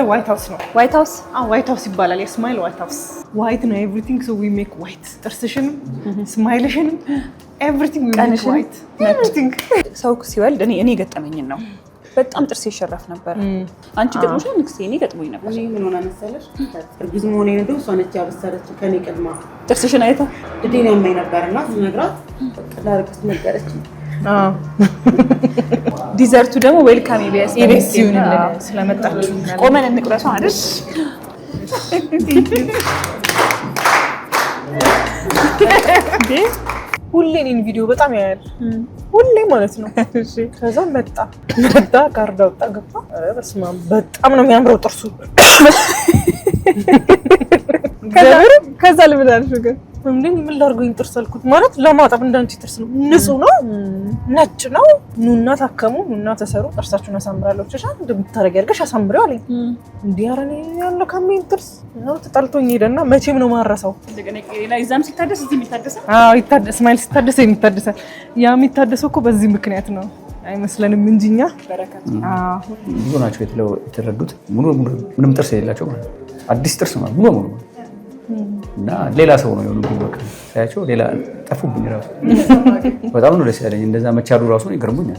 ዋይት ሃውስ ነው። ዋይት ሃውስ ዋይት ሃውስ ይባላል። የስማይል ዋይት ሃውስ ዋይት ነው። ኤቭሪቲንግ ሶ ዊ ሜክ ዋይት። ጥርስሽን፣ ስማይልሽን፣ ኤቭሪቲንግ ዊ ሜክ ዋይት። ኤቭሪቲንግ ሰው ሲወልድ እኔ ገጠመኝን ነው በጣም ጥርሴ ይሸረፍ ነበር። አንቺ ገጥሞሽ ነው? ንክሴ እኔ ገጥሞኝ ነበር። እኔ ምን ሆነ መሰለሽ? እርጉዝ መሆኔን እንደው እሷ ነች ያበሰረች ከኔ ቀድማ። ጥርስሽን አይታ እዴን ያመኝ ነበርና ስነግራት ላርግስ ነገረች። ዲዘርቱ ደግሞ ዌልካም ኢቢኤስ ይሁንልን ስለመጣችሁ። ቆመን እንቁረሱ አይደል? ሁሌ እኔን ቪዲዮ በጣም ያያል። ሁሌ ማለት ነው። ከዛ መጣ ካርድ አወጣ ገባ። ኧረ በስመ አብ በጣም ነው የሚያምረው ጥርሱ። ከዛ ልብላልሽ ግን እንዴ ምን ላድርገኝ ጥርስ አልኩት። ማለት ለማጠብ እንዳንቺ ጥርስ ነው፣ ንጹህ ነው፣ ነጭ ነው። ኑና ታከሙ፣ ኑና ተሰሩ፣ ጥርሳችሁን አሳምራለሁ። ቻ እንደምታረጊ አድርገሽ አሳምሪው አለኝ። እንዴ ኧረ እኔ ያለው ካሜን ጥርስ ነው ተጣልቶኝ ሄደና መቼም ነው ማረሳው። እንደገና ላይ ዛም ሲታደስ እዚህ የሚታደስ ይታደስ ስማይል ሲታደስ የሚታደሳል። ያ የሚታደሰው እኮ በዚህ ምክንያት ነው አይመስለንም እንጂኛ በረከት ብዙ ናቸው የተረዱት። ሙሉ ምንም ጥርስ የሌላቸው ማለት አዲስ ጥርስ ማለት ሙሉ እና ሌላ ሰው ነው የሆኑብኝ። በቃ ሳያቸው ሌላ ጠፉብኝ። ራሱ በጣም ነው ደስ ያለኝ። እንደዛ መቻሉ ራሱ ይገርሙኛል።